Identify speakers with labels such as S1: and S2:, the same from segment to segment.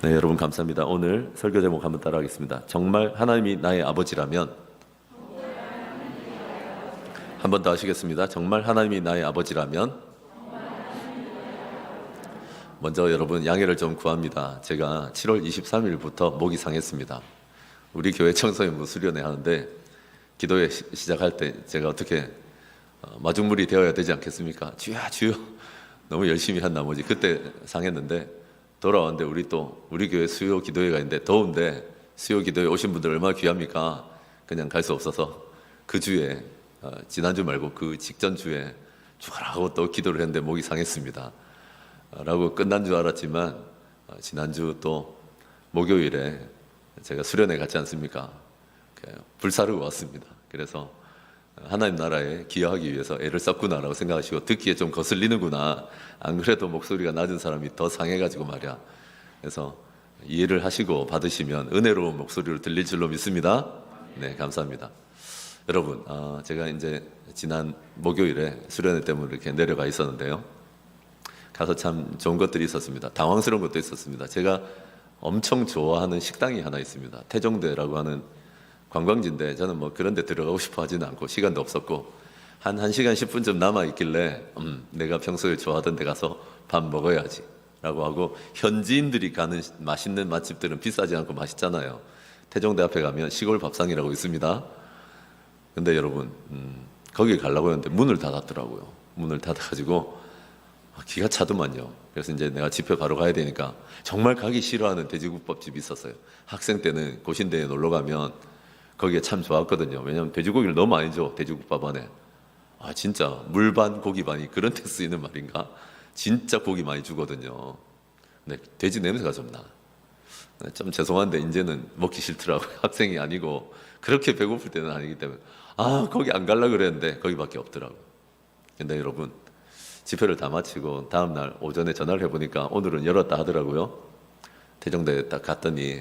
S1: 네, 여러분 감사합니다. 오늘 설교 제목 한번 따라하겠습니다. 정말 하나님이 나의 아버지라면. 한 번 더 하시겠습니다. 정말 하나님이 나의 아버지라면. 먼저 여러분 양해를 좀 구합니다. 제가 7월 23일부터 목이 상했습니다. 우리 교회 청소년부 수련회 하는데 기도회 시작할 때 제가 어떻게 마중물이 되어야 되지 않겠습니까? 주여 주여 너무 열심히 한 나머지 그때 상했는데, 돌아왔는데 우리 교회 수요 기도회가 있는데 더운데 수요 기도회 오신 분들 얼마나 귀합니까? 그냥 갈 수 없어서 그 주에 지난주 말고 그 직전 주에 죽어라고 또 기도를 했는데 목이 상했습니다. 라고 끝난 줄 알았지만 지난주 또 목요일에 제가 수련회 갔지 않습니까? 불사르고 왔습니다. 그래서 하나님 나라에 기여하기 위해서 애를 썼구나라고 생각하시고, 듣기에 좀 거슬리는구나, 안 그래도 목소리가 낮은 사람이 더 상해가지고 말이야. 그래서 이해를 하시고 받으시면 은혜로운 목소리로 들릴 줄로 믿습니다. 네, 감사합니다. 여러분, 제가 이제 지난 목요일에 수련회 때문에 이렇게 내려가 있었는데요, 가서 참 좋은 것들이 있었습니다. 당황스러운 것도 있었습니다. 제가 엄청 좋아하는 식당이 하나 있습니다. 태종대라고 하는 관광지인데 저는 뭐 그런 데 들어가고 싶어 하지는 않고 시간도 없었고, 한 1시간 10분쯤 남아있길래 내가 평소에 좋아하던 데 가서 밥 먹어야지 라고 하고, 현지인들이 가는 맛있는 맛집들은 비싸지 않고 맛있잖아요. 태종대 앞에 가면 시골 밥상이라고 있습니다. 근데 여러분 거기 가려고 했는데 문을 닫았더라고요. 문을 닫아가지고 기가 차더만요. 그래서 이제 내가 집회 바로 가야 되니까, 정말 가기 싫어하는 돼지국밥집이 있었어요. 학생 때는 고신대에 놀러 가면 거기에 참 좋았거든요. 왜냐하면 돼지고기를 너무 많이 줘, 돼지국밥 안에. 진짜 물반 고기반이 그런 데 쓰이는 말인가? 진짜 고기 많이 주거든요. 근데 돼지 냄새가 좀 나. 좀 죄송한데 이제는 먹기 싫더라고요. 학생이 아니고 그렇게 배고플 때는 아니기 때문에 거기 안 가려고 그랬는데 거기밖에 없더라고요. 근데 여러분, 집회를 다 마치고 다음날 오전에 전화를 해보니까 오늘은 열었다 하더라고요. 태종대에 딱 갔더니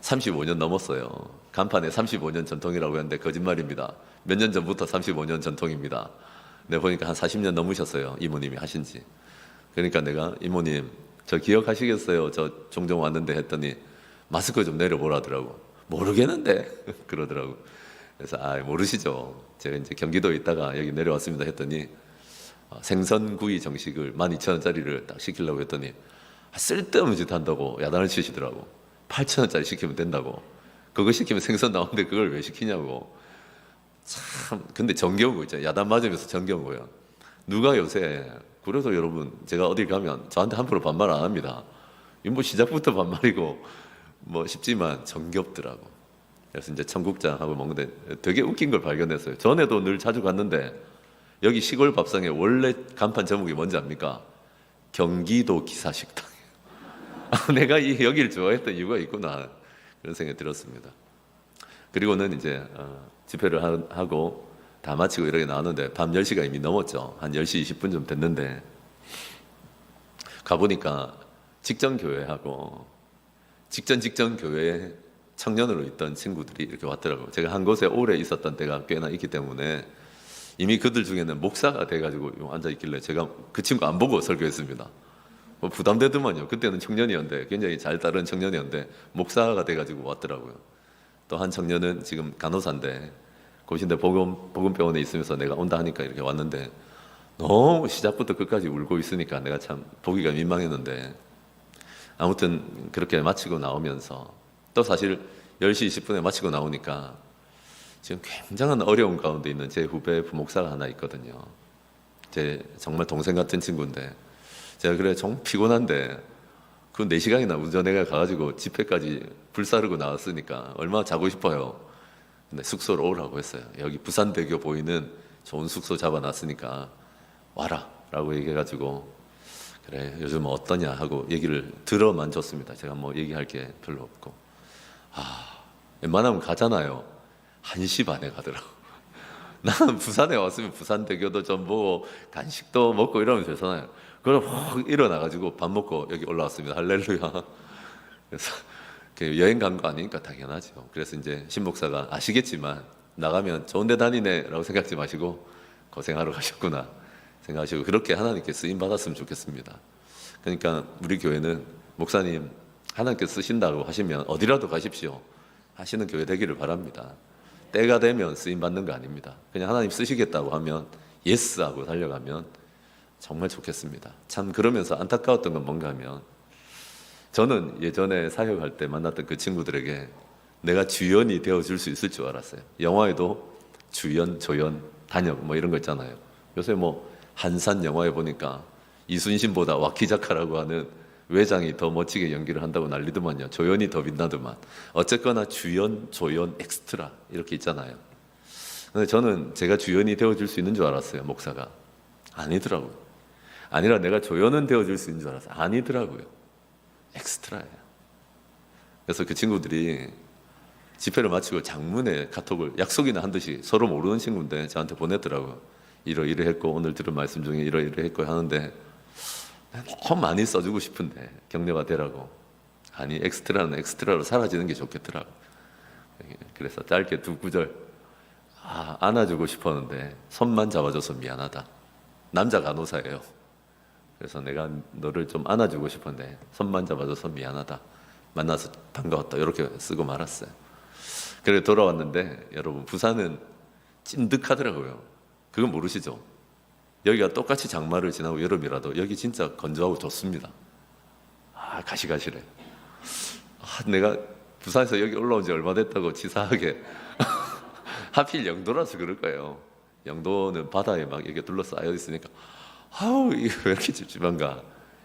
S1: 35년 넘었어요. 간판에 35년 전통이라고 했는데 거짓말입니다. 몇 년 전부터 35년 전통입니다. 내가 보니까 한 40년 넘으셨어요, 이모님이 하신지. 그러니까 내가 이모님 저 기억하시겠어요? 저 종종 왔는데 했더니 마스크 좀 내려보라더라고. 모르겠는데 그러더라고. 그래서 모르시죠. 제가 이제 경기도에 있다가 여기 내려왔습니다 했더니 생선구이 정식을 12,000원짜리를 딱 시키려고 했더니 쓸데없는 짓 한다고 야단을 치시더라고. 8,000원짜리 시키면 된다고. 그거 시키면 생선 나오는데 그걸 왜 시키냐고. 참, 근데 정겨운 거 있잖아요. 야단 맞으면서 정겨운 거예요. 누가 요새, 그래서 여러분 제가 어딜 가면 저한테 함부로 반말 안 합니다. 뭐 시작부터 반말이고 뭐 싶지만 정겹더라고. 그래서 이제 청국장하고 먹는데 되게 웃긴 걸 발견했어요. 전에도 늘 자주 갔는데 여기 시골 밥상에 원래 간판 제목이 뭔지 압니까? 경기도 기사식당. 내가 여기를 좋아했던 이유가 있구나, 그런 생각이 들었습니다. 그리고는 이제 집회를 하고 다 마치고 이렇게 나왔는데 밤 10시가 이미 넘었죠. 한 10시 20분쯤 됐는데 가보니까 직전 교회하고 직전 교회에 청년으로 있던 친구들이 이렇게 왔더라고요. 제가 한 곳에 오래 있었던 때가 꽤나 있기 때문에 이미 그들 중에는 목사가 돼가지고 앉아있길래 제가 그 친구 안 보고 설교했습니다. 뭐 부담되더만요. 그때는 청년이었는데, 굉장히 잘 따른 청년이었는데 목사가 돼가지고 왔더라고요. 또 한 청년은 지금 간호사인데 고신대 보건병원에 있으면서 내가 온다 하니까 이렇게 왔는데 너무 시작부터 끝까지 울고 있으니까 내가 참 보기가 민망했는데, 아무튼 그렇게 마치고 나오면서 또 사실 10시 20분에 마치고 나오니까 지금 굉장한 어려운 가운데 있는 제 후배 부목사가 하나 있거든요. 제 정말 동생 같은 친구인데 제가 그래 좀 피곤한데 그 4시간이나 운전해가 가가지고 집회까지 불사르고 나왔으니까 얼마나 자고 싶어요. 근데 숙소로 오라고 했어요. 여기 부산대교 보이는 좋은 숙소 잡아놨으니까 와라 라고 얘기해가지고, 그래 요즘 어떠냐 하고 얘기를 들어만 줬습니다. 제가 뭐 얘기할 게 별로 없고. 웬만하면 가잖아요. 1시 반에 가더라고. 나는 부산에 왔으면 부산대교도 좀 보고 간식도 먹고 이러면 되잖아요. 그럼 확 일어나가지고 밥 먹고 여기 올라왔습니다. 할렐루야. 그래서 여행 간 거 아니니까 당연하죠. 그래서 이제 신목사가 아시겠지만 나가면 좋은 데 다니네 라고 생각하지 마시고 고생하러 가셨구나 생각하시고 그렇게 하나님께 쓰임 받았으면 좋겠습니다. 그러니까 우리 교회는 목사님 하나님께 쓰신다고 하시면 어디라도 가십시오 하시는 교회 되기를 바랍니다. 때가 되면 쓰임 받는 거 아닙니다. 그냥 하나님 쓰시겠다고 하면 예스 하고 달려가면 정말 좋겠습니다. 참 그러면서 안타까웠던 건 뭔가 하면 저는 예전에 사역할 때 만났던 그 친구들에게 내가 주연이 되어줄 수 있을 줄 알았어요. 영화에도 주연, 조연, 단역 뭐 이런 거 있잖아요. 요새 뭐 한산 영화에 보니까 이순신보다 와키자카라고 하는 외장이 더 멋지게 연기를 한다고 난리더만요. 조연이 더 빛나더만. 어쨌거나 주연, 조연, 엑스트라 이렇게 있잖아요. 근데 저는 제가 주연이 되어줄 수 있는 줄 알았어요. 목사가. 아니더라고요. 아니라 내가 조연은 되어줄 수 있는 줄 알았어요. 아니더라고요. 엑스트라예요. 그래서 그 친구들이 집회를 마치고 장문의 카톡을 약속이나 한 듯이 서로 모르는 친구인데 저한테 보냈더라고요. 이러이러 했고 오늘 들은 말씀 중에 이러이러 했고 하는데 너무 많이 써주고 싶은데 격려가 되라고. 아니 엑스트라는 엑스트라로 사라지는 게 좋겠더라고. 그래서 짧게 두 구절 안아주고 싶었는데 손만 잡아줘서 미안하다. 남자 간호사예요. 그래서 내가 너를 좀 안아주고 싶은데 손만 잡아줘서 미안하다. 만나서 반가웠다. 이렇게 쓰고 말았어요. 그래 돌아왔는데 여러분 부산은 찐득하더라고요. 그건 모르시죠? 여기가 똑같이 장마를 지나고 여름이라도 여기 진짜 건조하고 좋습니다. 가시가시래. 내가 부산에서 여기 올라온 지 얼마 됐다고 치사하게 하필 영도라서 그럴 거예요. 영도는 바다에 막 이렇게 둘러싸여 있으니까 이거 왜 이렇게 찝찝한가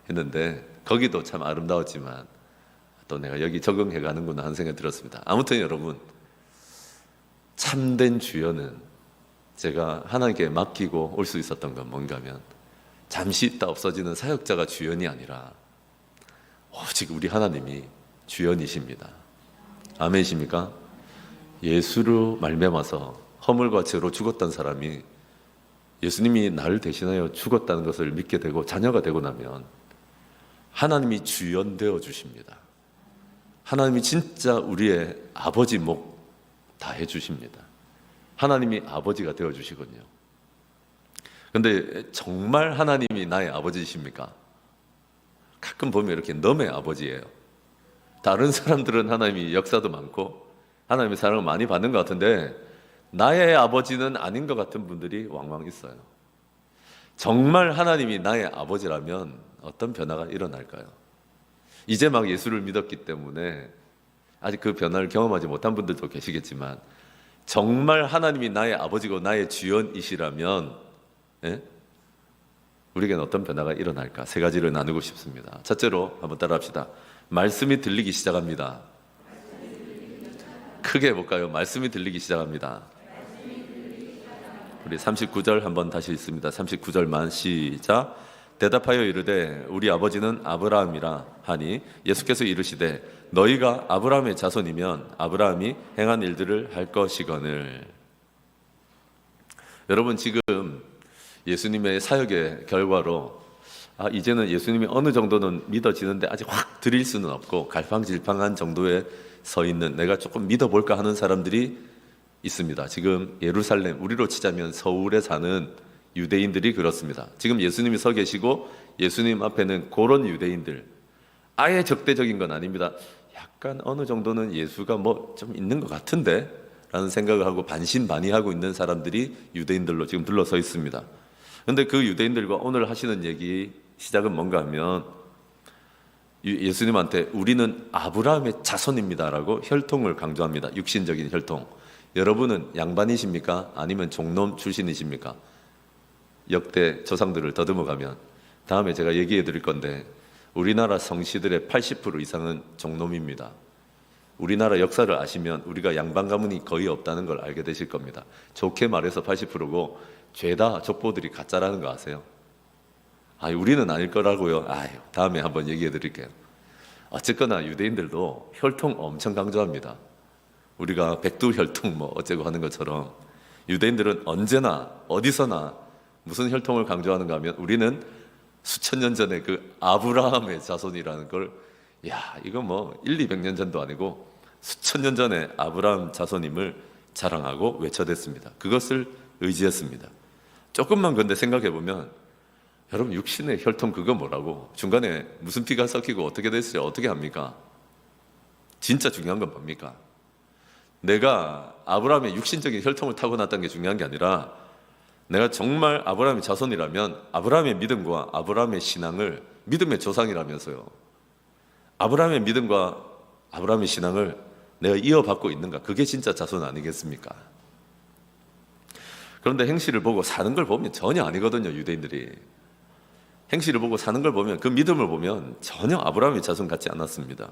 S1: 했는데 거기도 참 아름다웠지만 또 내가 여기 적응해 가는구나 하는 생각이 들었습니다. 아무튼 여러분 참된 주연은 제가 하나님께 맡기고 올 수 있었던 건 뭔가 하면 잠시 있다 없어지는 사역자가 주연이 아니라 오직 우리 하나님이 주연이십니다. 아멘이십니까? 예수로 말미암아서 허물과 죄로 죽었던 사람이 예수님이 나를 대신하여 죽었다는 것을 믿게 되고 자녀가 되고 나면 하나님이 주연 되어 주십니다. 하나님이 진짜 우리의 아버지 목 다 해주십니다. 하나님이 아버지가 되어 주시거든요. 근데 정말 하나님이 나의 아버지십니까? 가끔 보면 이렇게 너의 아버지예요. 다른 사람들은 하나님이 역사도 많고 하나님의 사랑을 많이 받는 것 같은데 나의 아버지는 아닌 것 같은 분들이 왕왕 있어요. 정말 하나님이 나의 아버지라면 어떤 변화가 일어날까요? 이제 막 예수를 믿었기 때문에 아직 그 변화를 경험하지 못한 분들도 계시겠지만 정말 하나님이 나의 아버지고 나의 주연이시라면 우리에게는 어떤 변화가 일어날까? 세 가지를 나누고 싶습니다. 첫째로 한번 따라합시다. 말씀이 들리기 시작합니다. 크게 해볼까요? 말씀이 들리기 시작합니다. 우리 39절 한번 다시 읽습니다. 39절만 시작. 대답하여 이르되 우리 아버지는 아브라함이라 하니 예수께서 이르시되 너희가 아브라함의 자손이면 아브라함이 행한 일들을 할 것이거늘. 여러분 지금 예수님의 사역의 결과로 이제는 예수님이 어느 정도는 믿어지는데 아직 확 드릴 수는 없고 갈팡질팡한 정도에 서 있는 내가 조금 믿어볼까 하는 사람들이 있습니다. 지금 예루살렘, 우리로 치자면 서울에 사는 유대인들이 그렇습니다. 지금 예수님이 서 계시고 예수님 앞에는 그런 유대인들, 아예 적대적인 건 아닙니다. 약간 어느 정도는 예수가 뭐 좀 있는 것 같은데 라는 생각을 하고 반신반의하고 있는 사람들이 유대인들로 지금 둘러서 있습니다. 그런데 그 유대인들과 오늘 하시는 얘기 시작은 뭔가 하면 예수님한테 우리는 아브라함의 자손입니다라고 혈통을 강조합니다. 육신적인 혈통. 여러분은 양반이십니까? 아니면 종놈 출신이십니까? 역대 조상들을 더듬어 가면 다음에 제가 얘기해 드릴 건데 우리나라 성씨들의 80% 이상은 종놈입니다. 우리나라 역사를 아시면 우리가 양반 가문이 거의 없다는 걸 알게 되실 겁니다. 좋게 말해서 80%고 죄다 족보들이 가짜라는 거 아세요? 우리는 아닐 거라고요. 다음에 한번 얘기해 드릴게요. 어쨌거나 유대인들도 혈통 엄청 강조합니다. 우리가 백두혈통 뭐 어쩌고 하는 것처럼 유대인들은 언제나 어디서나 무슨 혈통을 강조하는가 하면 우리는 수천 년 전에 그 아브라함의 자손이라는 걸 이거 뭐 200년 전도 아니고 수천 년 전에 아브라함 자손임을 자랑하고 외쳐댔습니다. 그것을 의지했습니다. 조금만 근데 생각해 보면 여러분 육신의 혈통 그거 뭐라고 중간에 무슨 피가 섞이고 어떻게 됐어요? 어떻게 합니까? 진짜 중요한 건 뭡니까? 내가 아브라함의 육신적인 혈통을 타고났다는 게 중요한 게 아니라 내가 정말 아브라함의 자손이라면 아브라함의 믿음과 아브라함의 신앙을, 믿음의 조상이라면서요, 아브라함의 믿음과 아브라함의 신앙을 내가 이어받고 있는가? 그게 진짜 자손 아니겠습니까? 그런데 행실을 보고 사는 걸 보면 전혀 아니거든요. 유대인들이 행실을 보고 사는 걸 보면, 그 믿음을 보면 전혀 아브라함의 자손 같지 않았습니다.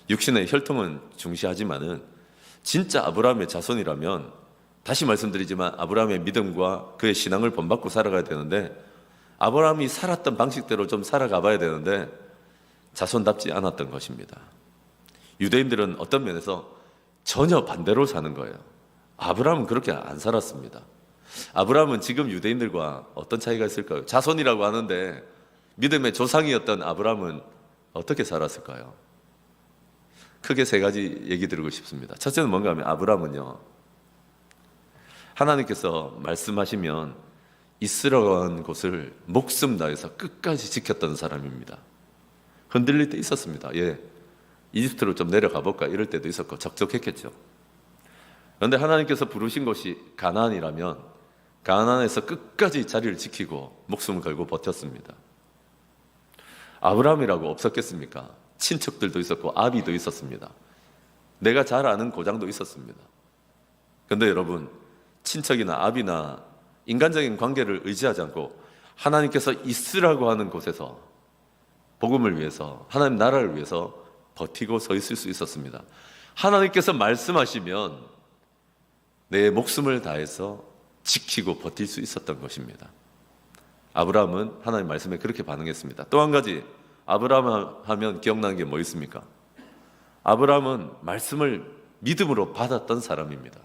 S1: 육신의 혈통은 중시하지만은 진짜 아브라함의 자손이라면, 다시 말씀드리지만 아브라함의 믿음과 그의 신앙을 본받고 살아가야 되는데, 아브라함이 살았던 방식대로 좀 살아가 봐야 되는데 자손답지 않았던 것입니다. 유대인들은 어떤 면에서 전혀 반대로 사는 거예요. 아브라함은 그렇게 안 살았습니다. 아브라함은 지금 유대인들과 어떤 차이가 있을까요? 자손이라고 하는데 믿음의 조상이었던 아브라함은 어떻게 살았을까요? 크게 세 가지 얘기 드리고 싶습니다. 첫째는 뭔가 하면, 아브라함은요, 하나님께서 말씀하시면 있으라고 한 곳을 목숨 다해서 끝까지 지켰던 사람입니다. 흔들릴 때 있었습니다. 예, 이집트로 좀 내려가 볼까 이럴 때도 있었고 적적했겠죠. 그런데 하나님께서 부르신 곳이 가나안이라면 가나안에서 끝까지 자리를 지키고 목숨을 걸고 버텼습니다. 아브라함이라고 없었겠습니까? 친척들도 있었고 아비도 있었습니다. 내가 잘 아는 고장도 있었습니다. 그런데 여러분, 친척이나 아비나 인간적인 관계를 의지하지 않고 하나님께서 있으라고 하는 곳에서 복음을 위해서, 하나님 나라를 위해서 버티고 서 있을 수 있었습니다. 하나님께서 말씀하시면 내 목숨을 다해서 지키고 버틸 수 있었던 것입니다. 아브라함은 하나님 말씀에 그렇게 반응했습니다. 또 한 가지, 아브라함 하면 기억나는 게 뭐 있습니까? 아브라함은 말씀을 믿음으로 받았던 사람입니다.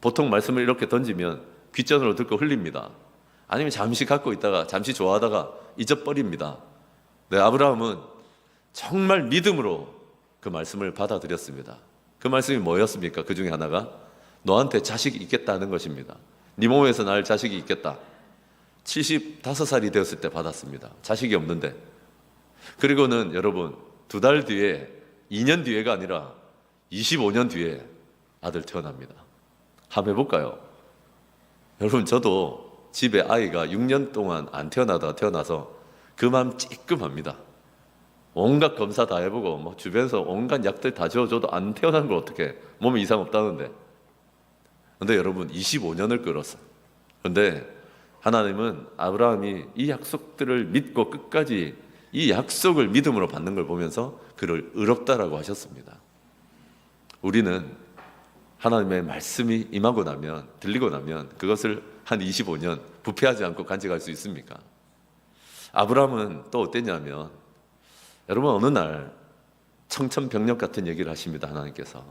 S1: 보통 말씀을 이렇게 던지면 귓전으로 듣고 흘립니다. 아니면 잠시 갖고 있다가 잠시 좋아하다가 잊어버립니다. 네, 아브라함은 정말 믿음으로 그 말씀을 받아들였습니다. 그 말씀이 뭐였습니까? 그 중에 하나가 너한테 자식이 있겠다는 것입니다. 네 몸에서 날 자식이 있겠다. 75살이 되었을 때 받았습니다. 자식이 없는데. 그리고는 여러분, 2달 뒤에, 2년 뒤에가 아니라 25년 뒤에 아들 태어납니다. 한번 해볼까요? 여러분, 저도 집에 아이가 6년 동안 안 태어나다가 태어나서 그 마음 찌끔합니다. 온갖 검사 다 해보고 뭐 주변에서 온갖 약들 다 지어줘도 안 태어난 걸 어떻게, 몸에 이상 없다는데. 근데 여러분, 25년을 끌었어요. 그런데 하나님은 아브라함이 이 약속들을 믿고 끝까지 이 약속을 믿음으로 받는 걸 보면서 그를 의롭다라고 하셨습니다. 우리는 하나님의 말씀이 임하고 나면, 들리고 나면 그것을 한 25년 부패하지 않고 간직할 수 있습니까? 아브라함은 또 어땠냐면, 여러분, 어느 날 청천벽력 같은 얘기를 하십니다. 하나님께서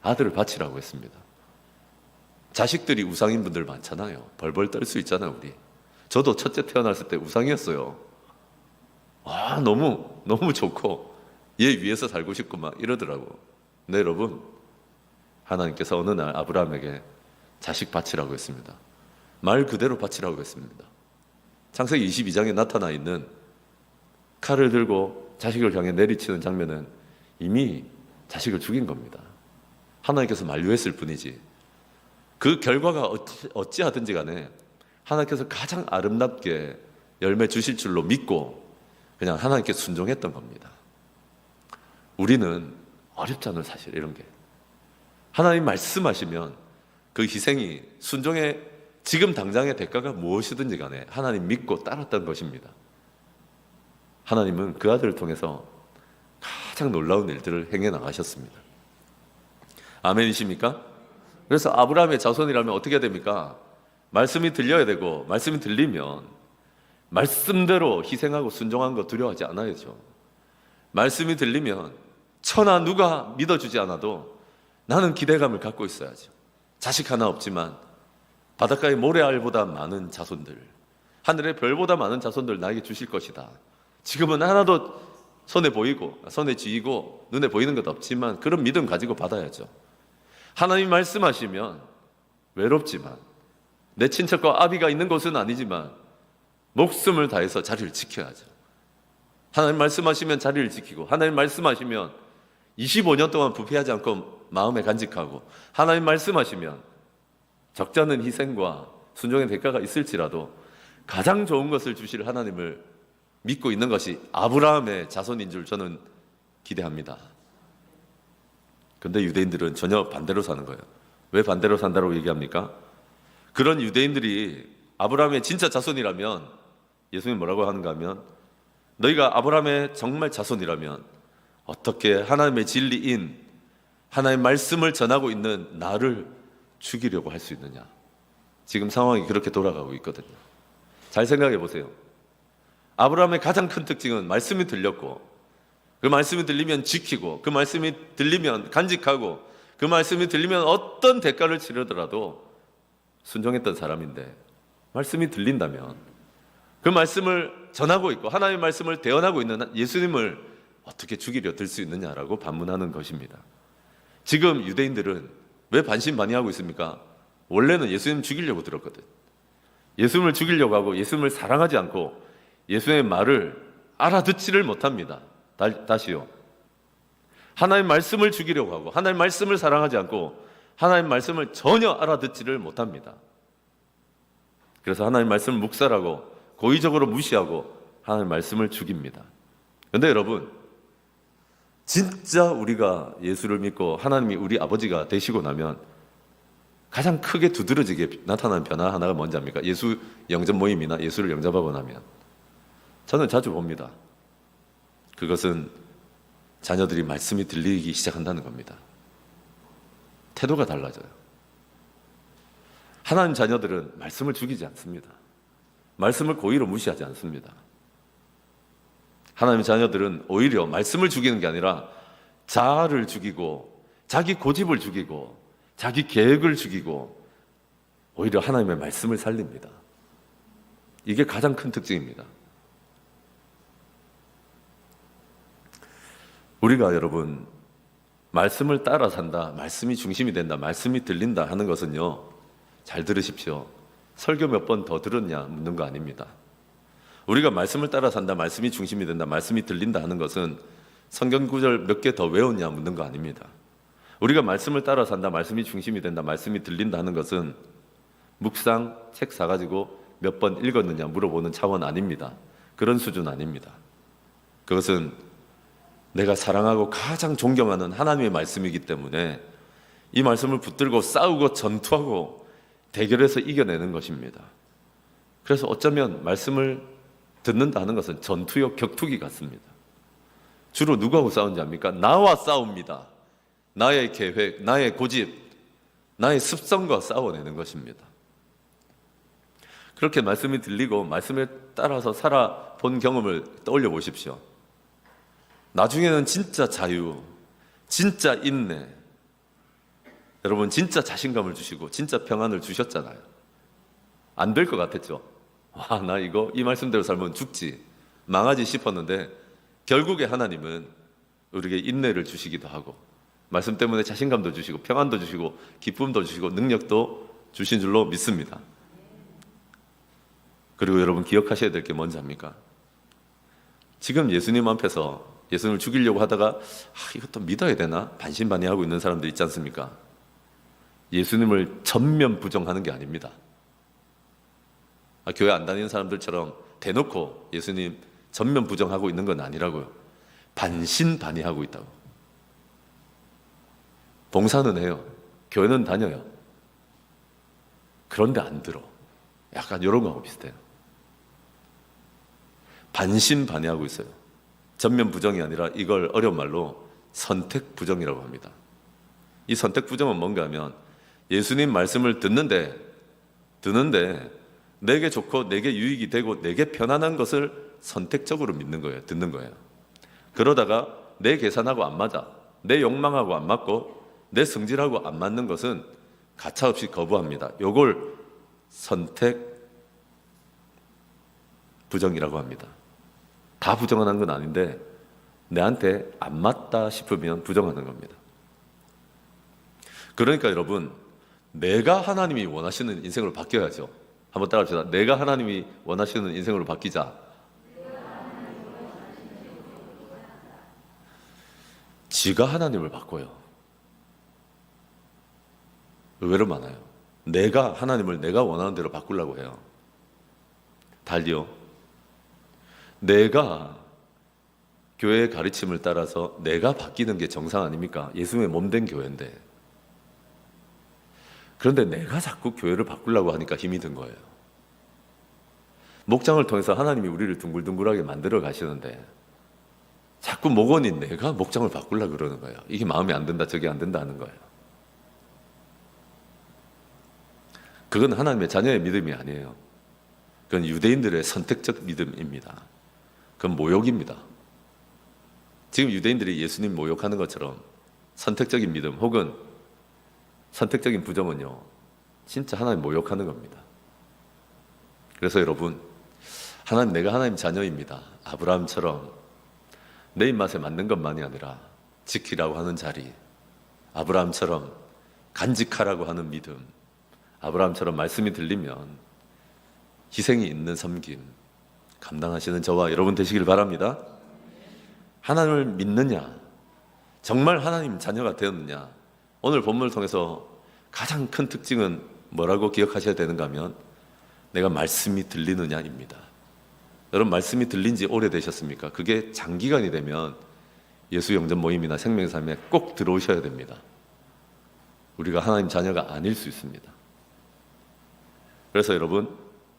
S1: 아들을 바치라고 했습니다. 자식들이 우상인 분들 많잖아요. 벌벌 떨 수 있잖아요. 우리, 저도 첫째 태어났을 때 우상이었어요. 와, 너무 좋고 얘 위에서 살고 싶고 막 이러더라고. 근데 여러분, 하나님께서 어느 날 아브라함에게 자식 바치라고 했습니다. 말 그대로 바치라고 했습니다. 창세기 22장에 나타나 있는 칼을 들고 자식을 향해 내리치는 장면은 이미 자식을 죽인 겁니다. 하나님께서 만류했을 뿐이지. 그 결과가 어찌하든지 간에 하나님께서 가장 아름답게 열매 주실 줄로 믿고 그냥 하나님께 순종했던 겁니다. 우리는 어렵잖아요, 사실 이런 게. 하나님 말씀하시면 그 희생이, 순종의 지금 당장의 대가가 무엇이든지 간에 하나님 믿고 따랐던 것입니다. 하나님은 그 아들을 통해서 가장 놀라운 일들을 행해 나가셨습니다. 아멘이십니까? 그래서 아브라함의 자손이라면 어떻게 해야 됩니까? 말씀이 들려야 되고, 말씀이 들리면 말씀대로 희생하고 순종한 거 두려워하지 않아야죠. 말씀이 들리면 천하 누가 믿어주지 않아도 나는 기대감을 갖고 있어야죠. 자식 하나 없지만 바닷가의 모래알보다 많은 자손들, 하늘의 별보다 많은 자손들 나에게 주실 것이다. 지금은 하나도 손에 보이고 손에 쥐이고 눈에 보이는 것 없지만 그런 믿음 가지고 받아야죠. 하나님 말씀하시면 외롭지만, 내 친척과 아비가 있는 곳은 아니지만 목숨을 다해서 자리를 지켜야죠. 하나님 말씀하시면 자리를 지키고, 하나님 말씀하시면 25년 동안 부패하지 않고 마음에 간직하고 하나님 말씀하시면 적잖은 희생과 순종의 대가가 있을지라도 가장 좋은 것을 주실 하나님을 믿고 있는 것이 아브라함의 자손인 줄 저는 기대합니다. 그런데 유대인들은 전혀 반대로 사는 거예요. 왜 반대로 산다고 얘기합니까? 그런 유대인들이 아브라함의 진짜 자손이라면 예수님이 뭐라고 하는가 하면 너희가 아브라함의 정말 자손이라면 어떻게 하나님의 진리인 하나님의 말씀을 전하고 있는 나를 죽이려고 할 수 있느냐. 지금 상황이 그렇게 돌아가고 있거든요. 잘 생각해 보세요. 아브라함의 가장 큰 특징은 말씀이 들렸고 그 말씀이 들리면 지키고 그 말씀이 들리면 간직하고 그 말씀이 들리면 어떤 대가를 치르더라도 순종했던 사람인데 말씀이 들린다면 그 말씀을 전하고 있고 하나님의 말씀을 대언하고 있는 예수님을 어떻게 죽이려 들 수 있느냐라고 반문하는 것입니다. 지금 유대인들은 왜 반신반의하고 있습니까? 원래는 예수님 죽이려고 들었거든. 예수님을 죽이려고 하고 예수님을 사랑하지 않고 예수님의 말을 알아듣지를 못합니다. 다시요. 하나님의 말씀을 죽이려고 하고 하나님의 말씀을 사랑하지 않고 하나님의 말씀을 전혀 알아듣지를 못합니다. 그래서 하나님의 말씀을 묵살하고 고의적으로 무시하고 하나님의 말씀을 죽입니다. 그런데 여러분, 진짜 우리가 예수를 믿고 하나님이 우리 아버지가 되시고 나면 가장 크게 두드러지게 나타나는 변화 하나가 뭔지 압니까? 예수 영접 모임이나 예수를 영접하고 나면 저는 자주 봅니다. 그것은 자녀들이 말씀이 들리기 시작한다는 겁니다. 태도가 달라져요. 하나님 자녀들은 말씀을 죽이지 않습니다. 말씀을 고의로 무시하지 않습니다. 하나님 자녀들은 오히려 말씀을 죽이는 게 아니라 자아를 죽이고 자기 고집을 죽이고 자기 계획을 죽이고 오히려 하나님의 말씀을 살립니다. 이게 가장 큰 특징입니다. 우리가 여러분 말씀을 따라 산다, 말씀이 중심이 된다, 말씀이 들린다 하는 것은요, 잘 들으십시오. 설교 몇 번 더 들었냐 묻는 거 아닙니다. 우리가 말씀을 따라 산다, 말씀이 중심이 된다, 말씀이 들린다 하는 것은 성경 구절 몇 개 더 외웠냐 묻는 거 아닙니다. 우리가 말씀을 따라 산다, 말씀이 중심이 된다, 말씀이 들린다 하는 것은 묵상 책 사가지고 몇 번 읽었느냐 물어보는 차원 아닙니다. 그런 수준 아닙니다. 그것은 내가 사랑하고 가장 존경하는 하나님의 말씀이기 때문에 이 말씀을 붙들고 싸우고 전투하고 대결해서 이겨내는 것입니다. 그래서 어쩌면 말씀을 듣는다 하는 것은 전투요 격투기 같습니다. 주로 누구하고 싸우는지 압니까? 나와 싸웁니다. 나의 계획, 나의 고집, 나의 습성과 싸워내는 것입니다. 그렇게 말씀이 들리고 말씀에 따라서 살아본 경험을 떠올려 보십시오. 나중에는 진짜 자유, 진짜 인내, 여러분 진짜 자신감을 주시고 진짜 평안을 주셨잖아요. 안 될 것 같았죠. 와, 나 이거 이 말씀대로 살면 죽지, 망하지 싶었는데 결국에 하나님은 우리에게 인내를 주시기도 하고 말씀 때문에 자신감도 주시고 평안도 주시고 기쁨도 주시고 능력도 주신 줄로 믿습니다. 그리고 여러분 기억하셔야 될 게 뭔지 압니까? 지금 예수님 앞에서 예수님을 죽이려고 하다가 이것도 믿어야 되나? 반신반의하고 있는 사람들 있지 않습니까? 예수님을 전면 부정하는 게 아닙니다. 교회 안 다니는 사람들처럼 대놓고 예수님 전면 부정하고 있는 건 아니라고요. 반신반의하고 있다고. 봉사는 해요. 교회는 다녀요. 그런데 안 들어. 약간 이런 거하고 비슷해요. 반신반의하고 있어요. 전면 부정이 아니라 이걸 어려운 말로 선택 부정이라고 합니다. 이 선택 부정은 뭔가 하면 예수님 말씀을 듣는데 내게 좋고 내게 유익이 되고 내게 편안한 것을 선택적으로 믿는 거예요. 듣는 거예요. 그러다가 내 계산하고 안 맞아, 내 욕망하고 안 맞고 내 성질하고 안 맞는 것은 가차없이 거부합니다. 이걸 선택 부정이라고 합니다. 다 부정하는 건 아닌데 내한테 안 맞다 싶으면 부정하는 겁니다. 그러니까 여러분, 내가 하나님이 원하시는 인생으로 바뀌어야죠. 한번 따라합시다. 내가 하나님이 원하시는 인생으로 바뀌자. 지가 하나님을 바꿔요. 의외로 많아요. 내가 하나님을 내가 원하는 대로 바꾸려고 해요. 달리요. 내가 교회의 가르침을 따라서 내가 바뀌는 게 정상 아닙니까? 예수님의 몸된 교회인데. 그런데 내가 자꾸 교회를 바꾸려고 하니까 힘이 든 거예요. 목장을 통해서 하나님이 우리를 둥글둥글하게 만들어 가시는데 자꾸 목원인 내가 목장을 바꾸려고 그러는 거예요. 이게 마음에 안 든다, 저게 안 된다 하는 거예요. 그건 하나님의 자녀의 믿음이 아니에요. 그건 유대인들의 선택적 믿음입니다. 그건 모욕입니다. 지금 유대인들이 예수님 모욕하는 것처럼 선택적인 믿음 혹은 선택적인 부정은요, 진짜 하나님 모욕하는 겁니다. 그래서 여러분, 내가 하나님 자녀입니다. 아브라함처럼 내 입맛에 맞는 것만이 아니라 지키라고 하는 자리, 아브라함처럼 간직하라고 하는 믿음, 아브라함처럼 말씀이 들리면 희생이 있는 섬김 감당하시는 저와 여러분 되시길 바랍니다. 하나님을 믿느냐? 정말 하나님 자녀가 되었느냐? 오늘 본문을 통해서 가장 큰 특징은 뭐라고 기억하셔야 되는가 하면 내가 말씀이 들리느냐입니다. 여러분 말씀이 들린 지 오래되셨습니까? 그게 장기간이 되면 예수 영접 모임이나 생명의 삶에 꼭 들어오셔야 됩니다. 우리가 하나님 자녀가 아닐 수 있습니다. 그래서 여러분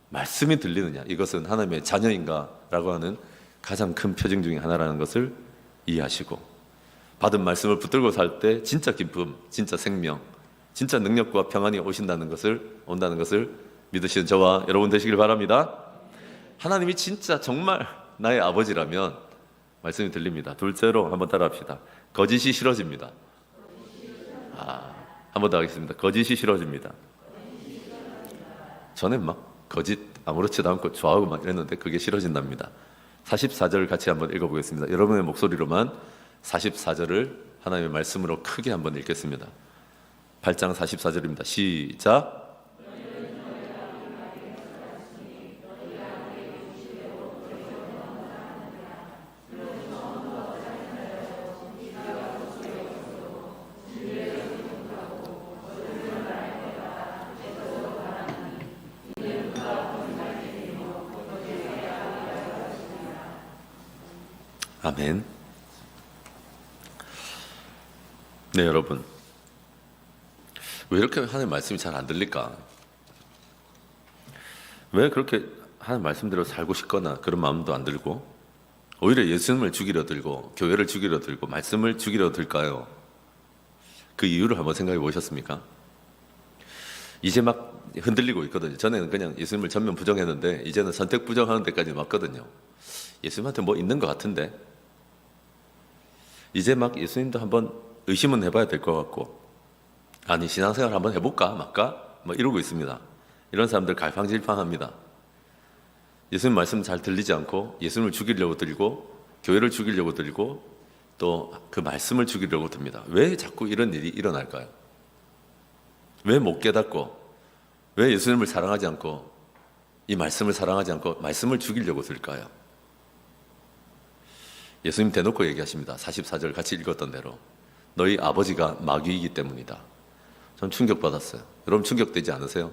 S1: 말씀이 들리느냐, 이것은 하나님의 자녀인가 라고 하는 가장 큰 표징 중에 하나라는 것을 이해하시고, 받은 말씀을 붙들고 살 때 진짜 기쁨, 진짜 생명, 진짜 능력과 평안이 온다는 것을 믿으시는 저와 여러분 되시길 바랍니다. 하나님이 진짜 정말 나의 아버지라면 말씀이 들립니다. 둘째로 한번 따라합시다. 거짓이 싫어집니다. 한 번 더 하겠습니다. 거짓이 싫어집니다. 전에 막 거짓 아무렇지도 않고 좋아하고 막 이랬는데 그게 싫어진답니다. 44절 같이 한번 읽어보겠습니다. 여러분의 목소리로만 44절을 하나님의 말씀으로 크게 한번 읽겠습니다. 8장 44절입니다. 시작. 아멘. 네, 여러분. 왜 이렇게 하나님 말씀이 잘 안 들릴까? 왜 그렇게 하나님 말씀대로 살고 싶거나 그런 마음도 안 들고 오히려 예수님을 죽이려 들고 교회를 죽이려 들고 말씀을 죽이려 들까요? 그 이유를 한번 생각해 보셨습니까? 이제 막 흔들리고 있거든요. 전에는 그냥 예수님을 전면 부정했는데 이제는 선택 부정하는 데까지 왔거든요. 예수님한테 뭐 있는 것 같은데 이제 막 예수님도 한번 의심은 해봐야 될 것 같고, 아니 신앙생활 한번 해볼까 말까 뭐 이러고 있습니다. 이런 사람들 갈팡질팡합니다. 예수님 말씀 잘 들리지 않고 예수님을 죽이려고 들고 교회를 죽이려고 들고 또 그 말씀을 죽이려고 듭니다. 왜 자꾸 이런 일이 일어날까요? 왜 못 깨닫고 왜 예수님을 사랑하지 않고 이 말씀을 사랑하지 않고 말씀을 죽이려고 들까요? 예수님 대놓고 얘기하십니다. 44절 같이 읽었던 대로 너희 아버지가 마귀이기 때문이다. 전 충격받았어요. 여러분 충격되지 않으세요?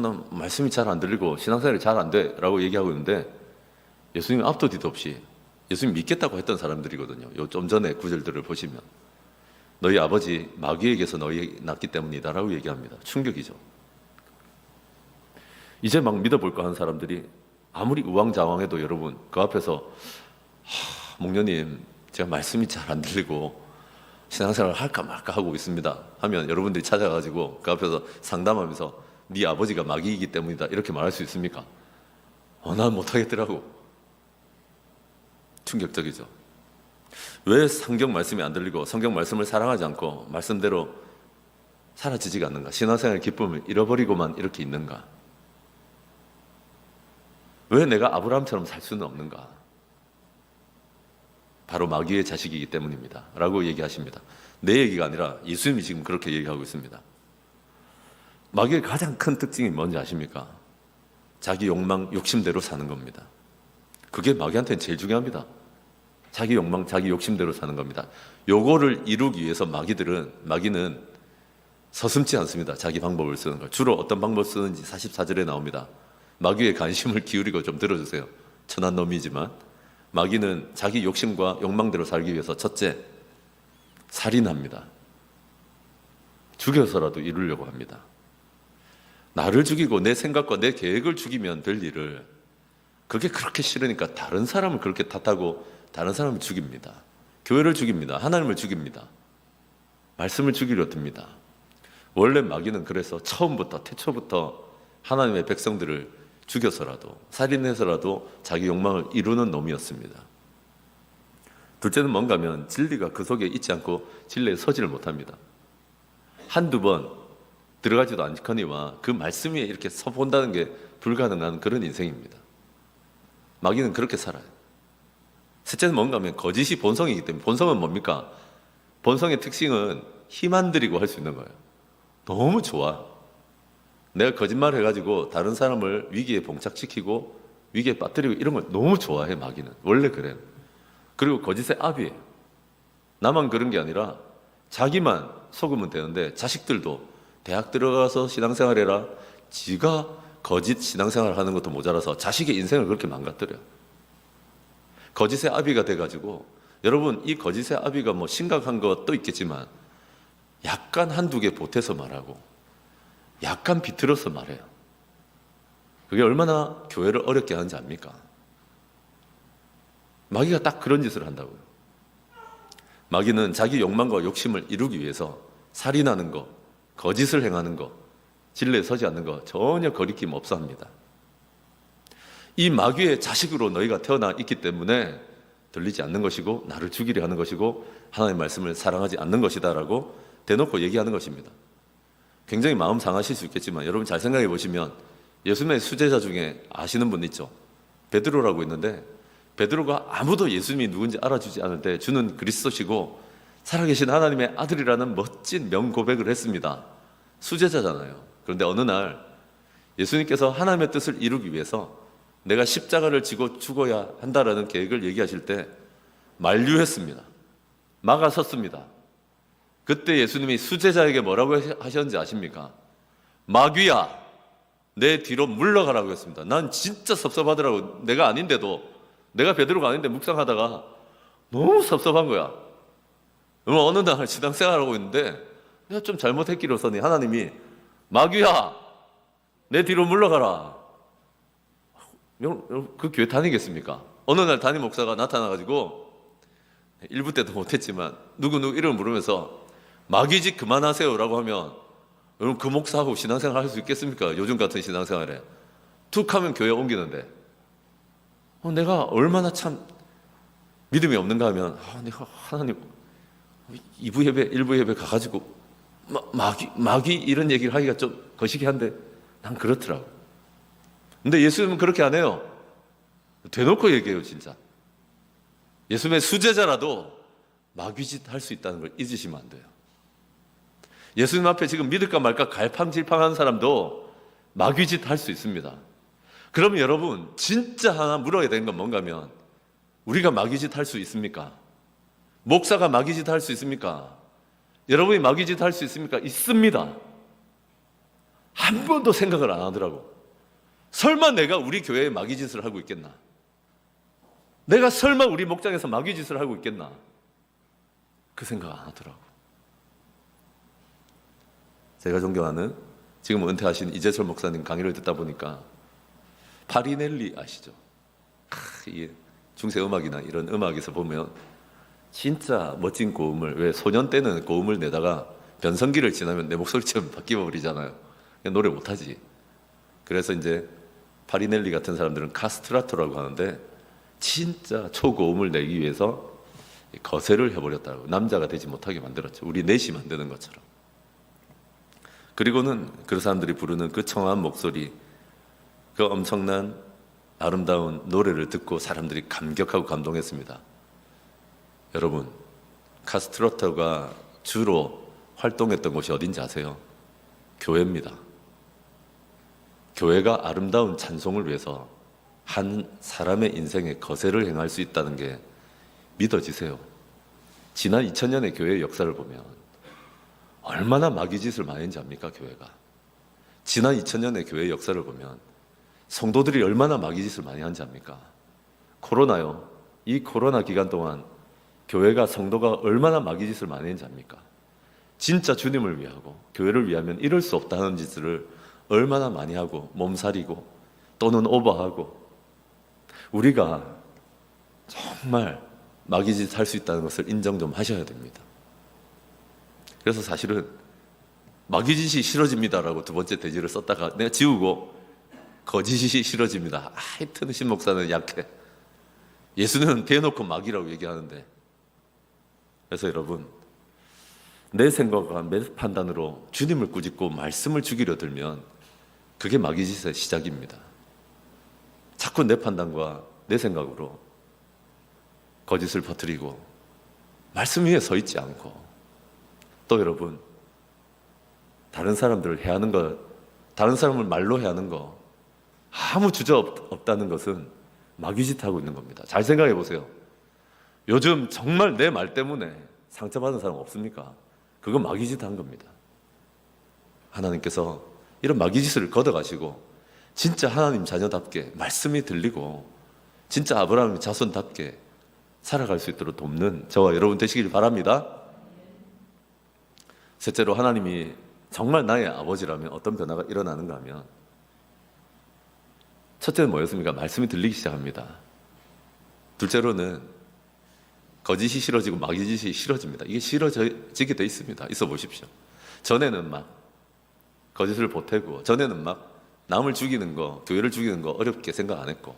S1: 나 말씀이 잘 안 들리고 신앙생활이 잘 안 돼 라고 얘기하고 있는데 예수님 앞도 뒤도 없이 예수님 믿겠다고 했던 사람들이거든요. 요 좀 전에 구절들을 보시면 너희 아버지 마귀에게서 너희 낳기 때문이다 라고 얘기합니다. 충격이죠. 이제 막 믿어볼까 하는 사람들이 아무리 우왕좌왕해도 여러분 그 앞에서 목녀님 제가 말씀이 잘 안 들리고 신앙생활을 할까 말까 하고 있습니다 하면 여러분들이 찾아가지고 그 앞에서 상담하면서 네 아버지가 마귀이기 때문이다 이렇게 말할 수 있습니까? 난 못하겠더라고. 충격적이죠. 왜 성경 말씀이 안 들리고 성경 말씀을 사랑하지 않고 말씀대로 사라지지가 않는가? 신앙생활의 기쁨을 잃어버리고만 이렇게 있는가? 왜 내가 아브라함처럼 살 수는 없는가? 바로 마귀의 자식이기 때문입니다 라고 얘기하십니다. 내 얘기가 아니라 예수님이 지금 그렇게 얘기하고 있습니다. 마귀의 가장 큰 특징이 뭔지 아십니까? 자기 욕망, 욕심대로 사는 겁니다. 그게 마귀한테는 제일 중요합니다. 자기 욕망, 자기 욕심대로 사는 겁니다. 요거를 이루기 위해서 마귀는 서슴지 않습니다. 자기 방법을 쓰는 걸. 주로 어떤 방법을 쓰는지 44절에 나옵니다. 마귀의 관심을 기울이고 좀 들어주세요. 천한 놈이지만 마귀는 자기 욕심과 욕망대로 살기 위해서 첫째, 살인합니다. 죽여서라도 이루려고 합니다. 나를 죽이고 내 생각과 내 계획을 죽이면 될 일을 그게 그렇게 싫으니까 다른 사람을 그렇게 탓하고 다른 사람을 죽입니다. 교회를 죽입니다. 하나님을 죽입니다. 말씀을 죽이려 듭니다. 원래 마귀는 그래서 처음부터 태초부터 하나님의 백성들을 죽여서라도 살인해서라도 자기 욕망을 이루는 놈이었습니다. 둘째는 뭔가 하면 진리가 그 속에 있지 않고 진리에 서지를 못합니다. 한두 번 들어가지도 않거니와 그 말씀 위에 이렇게 서본다는 게 불가능한 그런 인생입니다. 마귀는 그렇게 살아요. 셋째는 뭔가 하면 거짓이 본성이기 때문에, 본성은 뭡니까? 본성의 특징은 힘 안 들이고 할 수 있는 거예요. 너무 좋아. 내가 거짓말 해가지고 다른 사람을 위기에 봉착시키고 위기에 빠뜨리고 이런 걸 너무 좋아해. 마귀는 원래 그래요. 그리고 거짓의 압이에요. 나만 그런 게 아니라 자기만 속으면 되는데 자식들도 대학 들어가서 신앙생활 해라. 지가 거짓 신앙생활 하는 것도 모자라서 자식의 인생을 그렇게 망가뜨려요. 거짓의 아비가 돼가지고, 여러분 이 거짓의 아비가 뭐 심각한 것도 있겠지만 약간 한두 개 보태서 말하고 약간 비틀어서 말해요. 그게 얼마나 교회를 어렵게 하는지 압니까? 마귀가 딱 그런 짓을 한다고요. 마귀는 자기 욕망과 욕심을 이루기 위해서 살인하는 거, 거짓을 행하는 거, 진리에 서지 않는 거 전혀 거리낌 없어 합니다. 이 마귀의 자식으로 너희가 태어나 있기 때문에 들리지 않는 것이고 나를 죽이려 하는 것이고 하나님의 말씀을 사랑하지 않는 것이다 라고 대놓고 얘기하는 것입니다. 굉장히 마음 상하실 수 있겠지만 여러분 잘 생각해 보시면 예수님의 수제자 중에 아시는 분 있죠? 베드로라고 있는데, 베드로가 아무도 예수님이 누군지 알아주지 않을 때 주는 그리스도시고 살아계신 하나님의 아들이라는 멋진 명고백을 했습니다. 수제자잖아요. 그런데 어느 날 예수님께서 하나님의 뜻을 이루기 위해서 내가 십자가를 지고 죽어야 한다라는 계획을 얘기하실 때 만류했습니다. 막아섰습니다. 그때 예수님이 수제자에게 뭐라고 하셨는지 아십니까? 마귀야, 내 뒤로 물러가라고 했습니다. 난 진짜 섭섭하더라고. 내가 아닌데도, 내가 베드로가 아닌데 묵상하다가 너무 섭섭한 거야. 어느 날 신앙생활하고 있는데 내가 좀 잘못했기로서니 하나님이 마귀야, 내 뒤로 물러가라. 여러분 그 교회 다니겠습니까? 어느 날 담임 목사가 나타나가지고 일부 때도 못했지만 누구누구 이름을 부르면서 마귀짓 그만하세요 라고 하면 여러분 그 목사하고 신앙생활 할 수 있겠습니까? 요즘 같은 신앙생활에 툭 하면 교회 옮기는데 내가 얼마나 참 믿음이 없는가 하면 내가 하나님 2부 예배 1부 예배 가가지고 마귀 이런 얘기를 하기가 좀 거시기 한데 난 그렇더라고. 근데 예수님은 그렇게 안 해요. 대놓고 얘기해요. 진짜 예수님의 수제자라도 마귀짓 할 수 있다는 걸 잊으시면 안 돼요. 예수님 앞에 지금 믿을까 말까 갈팡질팡한 사람도 마귀짓 할 수 있습니다. 그럼 여러분 진짜 하나 물어야 되는 건 뭔가 하면 우리가 마귀짓 할 수 있습니까? 목사가 마귀짓 할 수 있습니까? 여러분이 마귀짓 할 수 있습니까? 있습니다. 한 번도 생각을 안 하더라고. 설마 내가 우리 교회에 마귀짓을 하고 있겠나? 내가 설마 우리 목장에서 마귀짓을 하고 있겠나? 그 생각 안 하더라고. 제가 존경하는 지금 은퇴하신 이재철 목사님 강의를 듣다 보니까 파리넬리 아시죠? 이게 중세 음악이나 이런 음악에서 보면 진짜 멋진 고음을, 왜 소년 때는 고음을 내다가 변성기를 지나면 내 목소리처럼 바뀌어 버리잖아요. 노래 못하지. 그래서 이제 파리넬리 같은 사람들은 카스트라토라고 하는데 진짜 초고음을 내기 위해서 거세를 해버렸다고. 남자가 되지 못하게 만들었죠. 우리 넷이 만드는 것처럼. 그리고는 그 사람들이 부르는 그 청아한 목소리, 그 엄청난 아름다운 노래를 듣고 사람들이 감격하고 감동했습니다. 여러분, 카스트라토가 주로 활동했던 곳이 어딘지 아세요? 교회입니다. 교회가 아름다운 찬송을 위해서 한 사람의 인생에 거세를 행할 수 있다는 게 믿어지세요. 지난 2000년의 교회의 역사를 보면 얼마나 마귀짓을 많이 했는지 압니까? 교회가. 지난 2000년의 교회의 역사를 보면 성도들이 얼마나 마귀짓을 많이 한지 압니까? 코로나요. 이 코로나 기간 동안 교회가 성도가 얼마나 마귀짓을 많이 했는지 압니까? 진짜 주님을 위하고 교회를 위하면 이럴 수 없다는 짓을 얼마나 많이 하고 몸살이고 또는 오버하고, 우리가 정말 마귀짓 할 수 있다는 것을 인정 좀 하셔야 됩니다. 그래서 사실은 마귀짓이 싫어집니다라고 두 번째 대지를 썼다가 내가 지우고 거짓이 싫어집니다. 하여튼 신 목사는 약해. 예수는 대놓고 마귀라고 얘기하는데. 그래서 여러분, 내 생각과 내 판단으로 주님을 꾸짖고 말씀을 죽이려 들면 그게 마귀짓의 시작입니다. 자꾸 내 판단과 내 생각으로 거짓을 퍼뜨리고 말씀 위에 서 있지 않고, 또 여러분, 다른 사람들을 해하는 것, 다른 사람을 말로 해하는 거 아무 주저 없다는 것은 마귀짓 하고 있는 겁니다. 잘 생각해 보세요. 요즘 정말 내 말 때문에 상처받은 사람 없습니까? 그건 마귀짓 한 겁니다. 하나님께서 이런 마귀짓을 걷어가시고 진짜 하나님 자녀답게 말씀이 들리고 진짜 아브라함의 자손답게 살아갈 수 있도록 돕는 저와 여러분 되시길 바랍니다. 셋째로, 하나님이 정말 나의 아버지라면 어떤 변화가 일어나는가 하면, 첫째는 뭐였습니까? 말씀이 들리기 시작합니다. 둘째로는 거짓이 싫어지고 마귀짓이 싫어집니다. 이게 싫어지게 돼 있습니다. 있어 보십시오. 전에는 막 거짓을 보태고, 전에는 막 남을 죽이는 거, 교회를 죽이는 거 어렵게 생각 안 했고,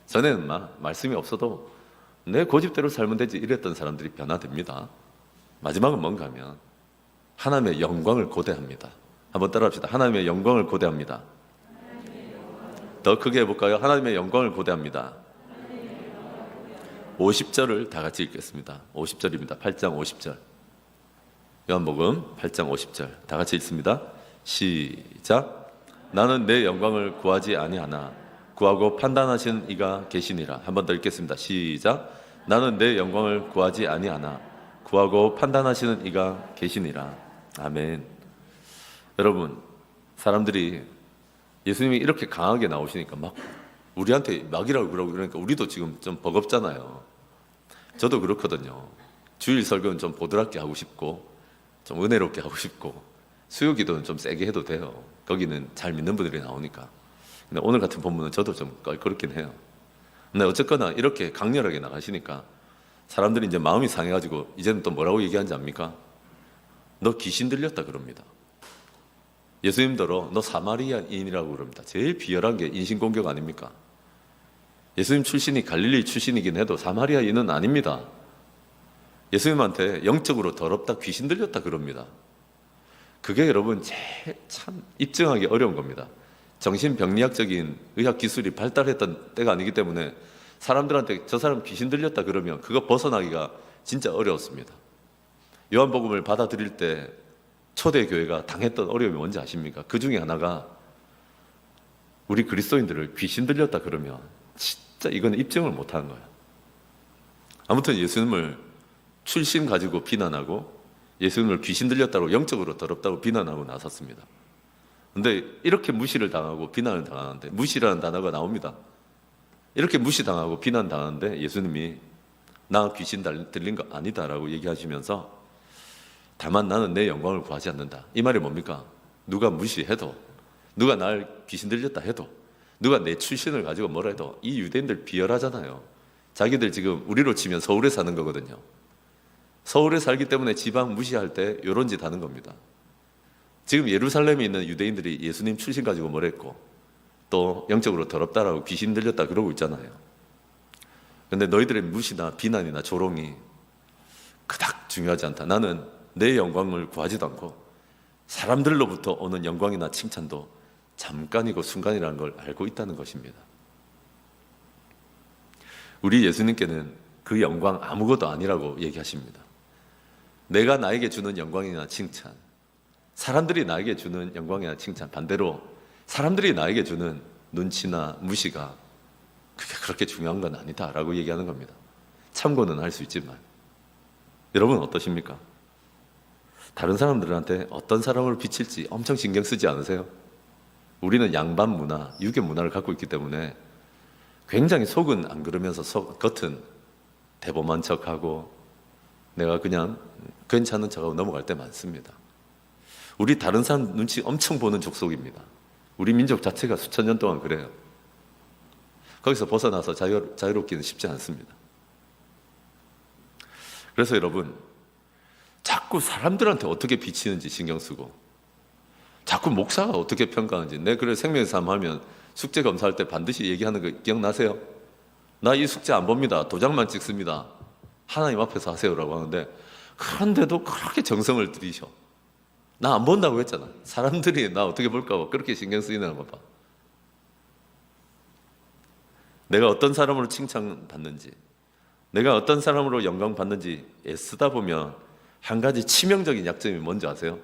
S1: 전에는 막 말씀이 없어도 내 고집대로 살면 되지 이랬던 사람들이 변화됩니다. 마지막은 뭔가 하면 하나님의 영광을 고대합니다. 한번 따라합시다. 하나님의 영광을 고대합니다. 더 크게 해볼까요? 하나님의 영광을 고대합니다. 50절을 다 같이 읽겠습니다. 50절입니다. 8장 50절. 요한복음 8장 50절 다 같이 읽습니다. 시작. 나는 내 영광을 구하지 아니하나 구하고 판단하시는 이가 계시니라. 한 번 더 읽겠습니다. 시작. 나는 내 영광을 구하지 아니하나 구하고 판단하시는 이가 계시니라. 아멘. 여러분, 사람들이 예수님이 이렇게 강하게 나오시니까 막 우리한테 마귀라고 그러니까 우리도 지금 좀 버겁잖아요. 저도 그렇거든요. 주일 설교는 좀 보드랍게 하고 싶고 좀 은혜롭게 하고 싶고 수요 기도는 좀 세게 해도 돼요. 거기는 잘 믿는 분들이 나오니까. 근데 오늘 같은 본문은 저도 좀 그렇긴 해요. 근데 어쨌거나 이렇게 강렬하게 나가시니까 사람들이 이제 마음이 상해가지고 이제는 또 뭐라고 얘기하는지 압니까? 너 귀신 들렸다 그럽니다. 예수님더러 너 사마리아인이라고 그럽니다. 제일 비열한 게 인신공격 아닙니까? 예수님 출신이 갈릴리 출신이긴 해도 사마리아인은 아닙니다. 예수님한테 영적으로 더럽다, 귀신 들렸다 그럽니다. 그게 여러분 참 입증하기 어려운 겁니다. 정신병리학적인 의학 기술이 발달했던 때가 아니기 때문에 사람들한테 저 사람 귀신 들렸다 그러면 그거 벗어나기가 진짜 어려웠습니다. 요한복음을 받아들일 때 초대교회가 당했던 어려움이 뭔지 아십니까? 그 중에 하나가 우리 그리스도인들을 귀신 들렸다 그러면 진짜 이건 입증을 못하는 거예요. 아무튼 예수님을 출신 가지고 비난하고 예수님을 귀신 들렸다고 영적으로 더럽다고 비난하고 나섰습니다. 근데 이렇게 무시를 당하고 비난을 당하는데, 무시라는 단어가 나옵니다. 이렇게 무시당하고 비난당하는데 예수님이 나 귀신 들린 거 아니다라고 얘기하시면서 다만 나는 내 영광을 구하지 않는다. 이 말이 뭡니까? 누가 무시해도, 누가 날 귀신 들렸다 해도, 누가 내 출신을 가지고 뭐라 해도 이 유대인들 비열하잖아요. 자기들 지금 우리로 치면 서울에 사는 거거든요. 서울에 살기 때문에 지방 무시할 때 이런 짓 하는 겁니다. 지금 예루살렘에 있는 유대인들이 예수님 출신 가지고 뭐라 했고 또 영적으로 더럽다라고 귀신 들렸다 그러고 있잖아요. 그런데 너희들의 무시나 비난이나 조롱이 그닥 중요하지 않다. 나는 내 영광을 구하지도 않고 사람들로부터 오는 영광이나 칭찬도 잠깐이고 순간이라는 걸 알고 있다는 것입니다. 우리 예수님께는 그 영광 아무것도 아니라고 얘기하십니다. 내가 나에게 주는 영광이나 칭찬, 사람들이 나에게 주는 영광이나 칭찬, 반대로 사람들이 나에게 주는 눈치나 무시가 그게 그렇게 중요한 건 아니다라고 얘기하는 겁니다. 참고는 할 수 있지만 여러분 어떠십니까? 다른 사람들한테 어떤 사람으로 비칠지 엄청 신경 쓰지 않으세요? 우리는 양반 문화, 유교 문화를 갖고 있기 때문에 굉장히 속은 안 그러면서 겉은 대범한 척하고 내가 그냥 괜찮은 척하고 넘어갈 때 많습니다. 우리 다른 사람 눈치 엄청 보는 족속입니다. 우리 민족 자체가 수천 년 동안 그래요. 거기서 벗어나서 자유롭기는 쉽지 않습니다. 그래서 여러분, 자꾸 사람들한테 어떻게 비치는지 신경 쓰고, 자꾸 목사가 어떻게 평가하는지, 내 그래 생명의 삶 하면 숙제 검사할 때 반드시 얘기하는 거 기억나세요? 나 이 숙제 안 봅니다. 도장만 찍습니다. 하나님 앞에서 하세요라고 하는데, 그런데도 그렇게 정성을 들이셔. 나 안 본다고 했잖아. 사람들이 나 어떻게 볼까 봐 그렇게 신경 쓰이는 거 봐. 내가 어떤 사람으로 칭찬받는지, 내가 어떤 사람으로 영광 받는지 애쓰다 보면 한 가지 치명적인 약점이 뭔지 아세요?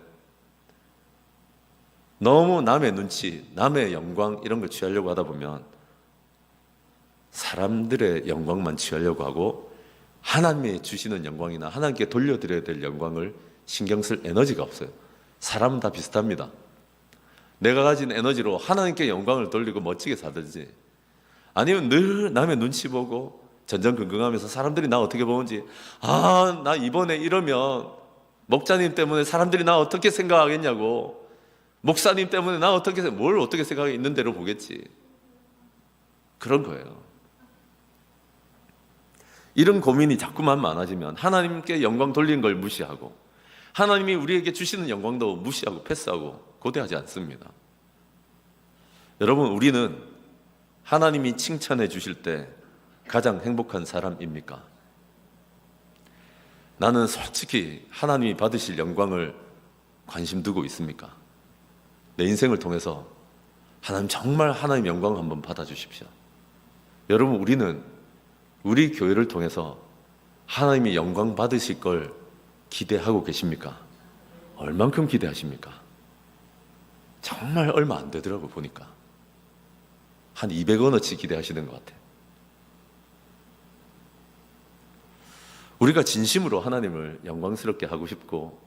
S1: 너무 남의 눈치, 남의 영광 이런 걸 취하려고 하다 보면 사람들의 영광만 취하려고 하고 하나님이 주시는 영광이나 하나님께 돌려드려야 될 영광을 신경 쓸 에너지가 없어요. 사람은 다 비슷합니다. 내가 가진 에너지로 하나님께 영광을 돌리고 멋지게 살든지, 아니면 늘 남의 눈치 보고 전전긍긍하면서 사람들이 나 어떻게 보는지, 나 이번에 이러면 목자님 때문에 사람들이 나 어떻게 생각하겠냐고, 목사님 때문에 나 뭘 어떻게 생각해, 있는 대로 보겠지. 그런 거예요. 이런 고민이 자꾸만 많아지면 하나님께 영광 돌리는 걸 무시하고, 하나님이 우리에게 주시는 영광도 무시하고 패스하고 고대하지 않습니다. 여러분, 우리는 하나님이 칭찬해 주실 때 가장 행복한 사람입니까? 나는 솔직히 하나님이 받으실 영광을 관심 두고 있습니까? 내 인생을 통해서 하나님, 정말 하나님 영광 한번 받아주십시오. 여러분, 우리는 우리 교회를 통해서 하나님이 영광 받으실 걸 기대하고 계십니까? 얼만큼 기대하십니까? 정말 얼마 안 되더라고 보니까. 한 200원어치 기대하시는 것 같아요. 우리가 진심으로 하나님을 영광스럽게 하고 싶고,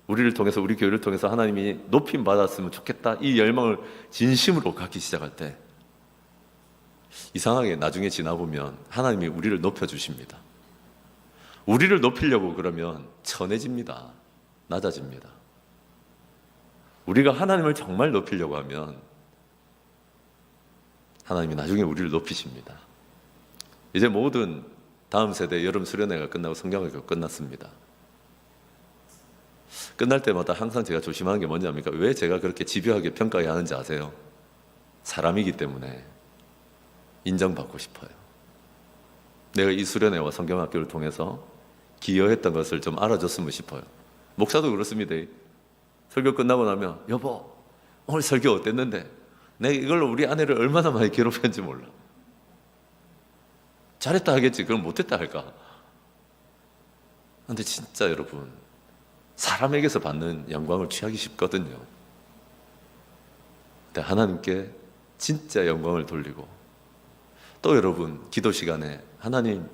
S1: 우리를 통해서, 우리 교회를 통해서 하나님이 높임 받았으면 좋겠다, 이 열망을 진심으로 갖기 시작할 때 이상하게 나중에 지나보면 하나님이 우리를 높여주십니다. 우리를 높이려고 그러면 천해집니다. 낮아집니다. 우리가 하나님을 정말 높이려고 하면 하나님이 나중에 우리를 높이십니다. 이제 모든 다음 세대 여름 수련회가 끝나고 성경학교가 끝났습니다. 끝날 때마다 항상 제가 조심하는 게 뭔지 압니까? 왜 제가 그렇게 집요하게 평가해야 하는지 아세요? 사람이기 때문에 인정받고 싶어요. 내가 이 수련회와 성경학교를 통해서 기여했던 것을 좀 알아줬으면 싶어요. 목사도 그렇습니다. 설교 끝나고 나면, 여보, 오늘 설교 어땠는데? 내가 이걸로 우리 아내를 얼마나 많이 괴롭혔는지 몰라. 잘했다 하겠지. 그럼 못했다 할까? 근데 진짜 여러분, 사람에게서 받는 영광을 취하기 쉽거든요. 근데 하나님께 진짜 영광을 돌리고, 또 여러분, 기도 시간에 하나님,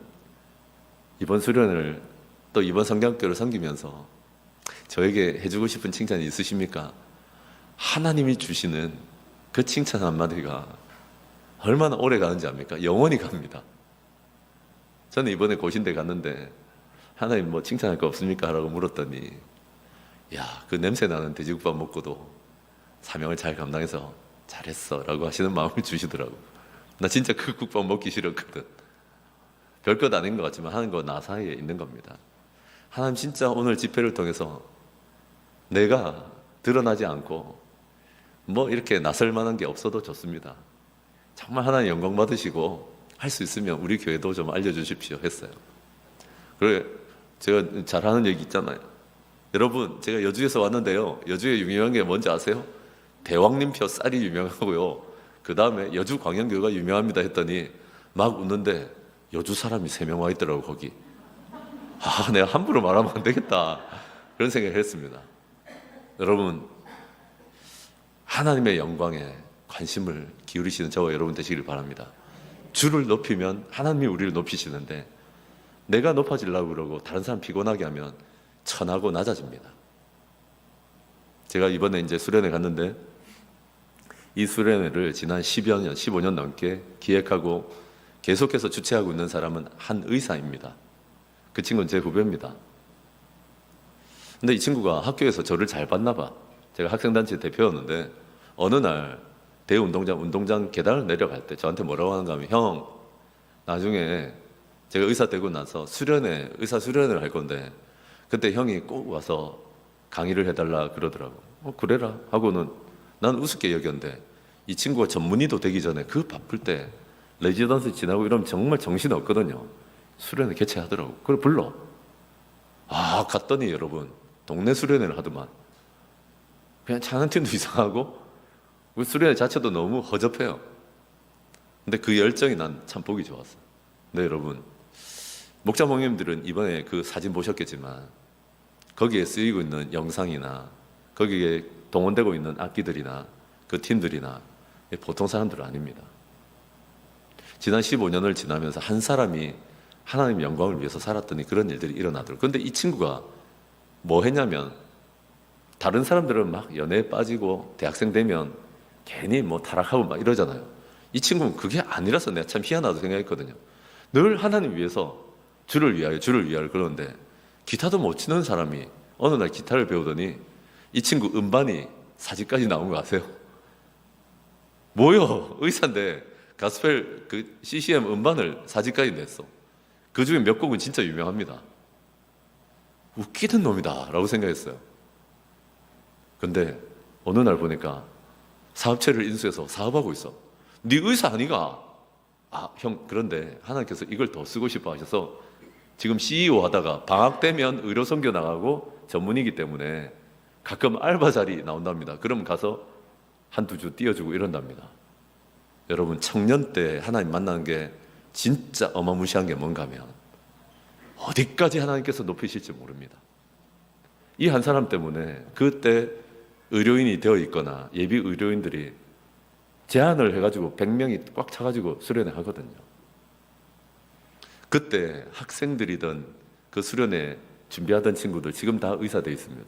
S1: 이번 수련을 또 이번 성경학교를 섬기면서 저에게 해주고 싶은 칭찬이 있으십니까? 하나님이 주시는 그 칭찬 한마디가 얼마나 오래 가는지 압니까? 영원히 갑니다. 저는 이번에 고신대 갔는데 하나님 뭐 칭찬할 거 없습니까? 라고 물었더니, 야, 그 냄새 나는 돼지국밥 먹고도 사명을 잘 감당해서 잘했어 라고 하시는 마음을 주시더라고. 나 진짜 그 국밥 먹기 싫었거든. 별것 아닌 것 같지만 하는 거 나 사이에 있는 겁니다. 하나님, 진짜 오늘 집회를 통해서 내가 드러나지 않고 뭐 이렇게 나설 만한 게 없어도 좋습니다. 정말 하나님 영광 받으시고 할 수 있으면 우리 교회도 좀 알려주십시오 했어요. 그래, 제가 잘하는 얘기 있잖아요. 여러분, 제가 여주에서 왔는데요, 여주에 유명한 게 뭔지 아세요? 대왕님표 쌀이 유명하고요, 그 다음에 여주광양교가 유명합니다 했더니 막 웃는데 여주 사람이 3명 와 있더라고 거기. 내가 함부로 말하면 안 되겠다, 그런 생각을 했습니다. 여러분, 하나님의 영광에 관심을 기울이시는 저와 여러분 되시길 바랍니다. 주를 높이면 하나님이 우리를 높이시는데, 내가 높아지려고 그러고 다른 사람 피곤하게 하면 천하고 낮아집니다. 제가 이번에 이제 수련회 갔는데 이 수련회를 지난 10여 년, 15년 넘게 기획하고 계속해서 주최하고 있는 사람은 한 의사입니다. 그 친구는 제 후배입니다. 근데 이 친구가 학교에서 저를 잘 봤나 봐. 제가 학생단체 대표였는데 어느 날 대운동장 계단을 내려갈 때 저한테 뭐라고 하는가 하면, 형, 나중에 제가 의사 되고 나서 의사 수련회를 할 건데 그때 형이 꼭 와서 강의를 해달라 그러더라고. 그래라 하고는 난 우습게 여겼는데 이 친구가 전문의도 되기 전에 그 바쁠 때 레지던스 지나고 이러면 정말 정신 없거든요. 수련회 개최하더라고. 그걸 불러. 갔더니 여러분 동네 수련회를 하더만 그냥 차는 팀도 이상하고 그 수련회 자체도 너무 허접해요. 근데 그 열정이 난 참 보기 좋았어. 근데 여러분 목자 목님들은 이번에 그 사진 보셨겠지만 거기에 쓰이고 있는 영상이나 거기에 동원되고 있는 악기들이나 그 팀들이나 보통 사람들은 아닙니다. 지난 15년을 지나면서 한 사람이 하나님의 영광을 위해서 살았더니 그런 일들이 일어나더라고요. 그런데 이 친구가 뭐 했냐면 다른 사람들은 막 연애에 빠지고 대학생 되면 괜히 뭐 타락하고 막 이러잖아요. 이 친구는 그게 아니라서 내가 참 희한하다고 생각했거든요. 늘 하나님 위해서 주를 위하여 그러는데 기타도 못 치는 사람이 어느 날 기타를 배우더니 이 친구 음반이 사진까지 나온 거 아세요? 뭐요? 의사인데 가스펠 그 CCM 음반을 사진까지 냈어. 그 중에 몇 곡은 진짜 유명합니다. 웃기는 놈이다 라고 생각했어요. 근데 어느 날 보니까 사업체를 인수해서 사업하고 있어. 네 의사 아니가? 형, 그런데 하나님께서 이걸 더 쓰고 싶어 하셔서 지금 CEO 하다가 방학 되면 의료 선교 나가고 전문이기 때문에 가끔 알바 자리 나온답니다. 그럼 가서 한두 주 띄워주고 이런답니다. 여러분 청년 때 하나님 만나는 게 진짜 어마무시한 게 뭔가 하면 어디까지 하나님께서 높이실지 모릅니다. 이 한 사람 때문에 그때 의료인이 되어 있거나 예비 의료인들이 제안을 해가지고 100명이 꽉 차가지고 수련회 하거든요. 그때 학생들이던 그 수련회 준비하던 친구들 지금 다 의사 되어 있습니다.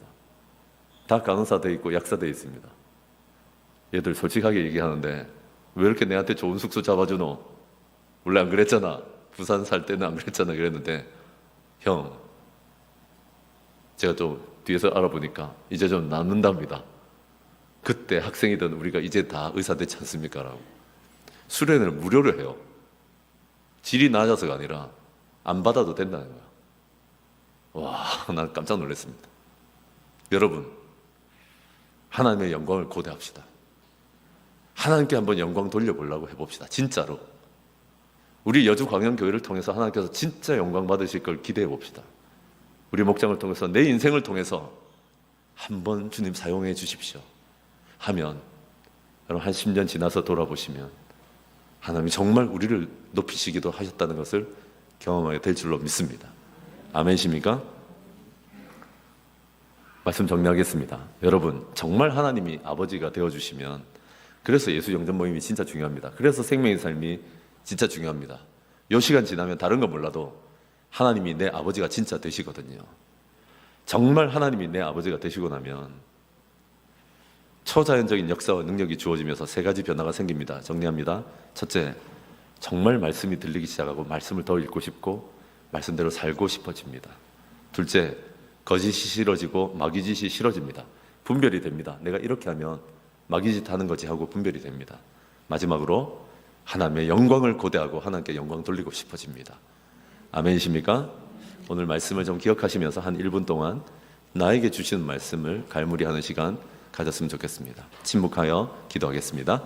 S1: 다 간호사 되어 있고 약사 되어 있습니다. 얘들 솔직하게 얘기하는데 왜 이렇게 내한테 좋은 숙소 잡아주노? 원래 안 그랬잖아. 부산 살 때는 안 그랬잖아. 그랬는데 형, 제가 또 뒤에서 알아보니까 이제 좀 낫는답니다. 그때 학생이던 우리가 이제 다 의사 되지 않습니까? 라고. 수련회를 무료로 해요. 질이 낮아서가 아니라 안 받아도 된다는 거야. 와, 난 깜짝 놀랐습니다. 여러분, 하나님의 영광을 고대합시다. 하나님께 한번 영광 돌려보려고 해봅시다. 진짜로. 우리 여주광양교회를 통해서 하나님께서 진짜 영광 받으실 걸 기대해 봅시다. 우리 목장을 통해서 내 인생을 통해서 한번 주님 사용해 주십시오 하면 여러분 한 10년 지나서 돌아보시면 하나님이 정말 우리를 높이시기도 하셨다는 것을 경험하게 될 줄로 믿습니다. 아멘이십니까? 말씀 정리하겠습니다. 여러분 정말 하나님이 아버지가 되어주시면 그래서 예수 영접 모임이 진짜 중요합니다. 그래서 생명의 삶이 진짜 중요합니다. 이 시간 지나면 다른 건 몰라도 하나님이 내 아버지가 진짜 되시거든요. 정말 하나님이 내 아버지가 되시고 나면 초자연적인 역사와 능력이 주어지면서 세 가지 변화가 생깁니다. 정리합니다. 첫째, 정말 말씀이 들리기 시작하고 말씀을 더 읽고 싶고 말씀대로 살고 싶어집니다. 둘째, 거짓이 싫어지고 마귀짓이 싫어집니다. 분별이 됩니다. 내가 이렇게 하면 마귀짓 하는 거지 하고 분별이 됩니다. 마지막으로 하나님의 영광을 고대하고 하나님께 영광 돌리고 싶어집니다. 아멘이십니까? 오늘 말씀을 좀 기억하시면서 한 1분 동안 나에게 주시는 말씀을 갈무리하는 시간 가졌으면 좋겠습니다. 침묵하여 기도하겠습니다.